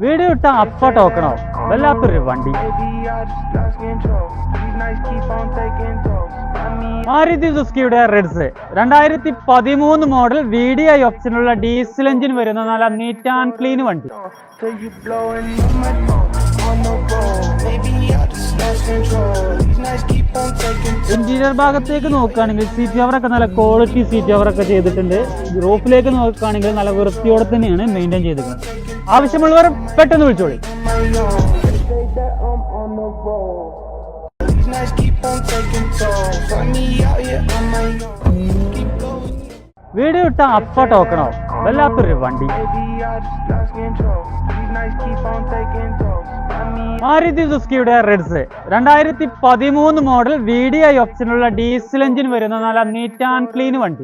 Video ഇട്ട അപ്പ ടോക്കണോ വല്ലാത്തൊരു വണ്ടി. മാരുതി സുസുക്കിയുടെ റെഡ്സ് 2013 മോഡൽ VDI ഓപ്ഷനുള്ള ഡീസൽ എഞ്ചിൻ വരുന്ന നല്ല നീറ്റ് ആൻഡ് ക്ലീൻ വണ്ടി. ഇന്റീരിയർ ഭാഗത്തേക്ക് നോക്കുകയാണെങ്കിൽ സീറ്റ് കവറൊക്കെ നല്ല ക്വാളിറ്റി സീറ്റ് കവറൊക്കെ ചെയ്തിട്ടുണ്ട്. റൂഫിലേക്ക് നോക്കുകയാണെങ്കിൽ നല്ല വൃത്തിയോടെ തന്നെയാണ് മെയിൻറ്റെയിൻ ചെയ്തിരിക്കുന്നത്. ആവശ്യമുള്ളവർ പെട്ടെന്ന് വിളിച്ചോളി. വീഡിയോ ഇട്ട അപ്പ ടോക്കണോ വല്ലാത്തൊരു വണ്ടി. മാരുതി സുസുക്കിയുടെ റെഡ്സ് 2013 മോഡൽ VDI ഓപ്ഷനുള്ള ഡീസൽ എഞ്ചിൻ വരുന്ന നല്ല നീറ്റ് ആൻഡ് ക്ലീൻ വണ്ടി.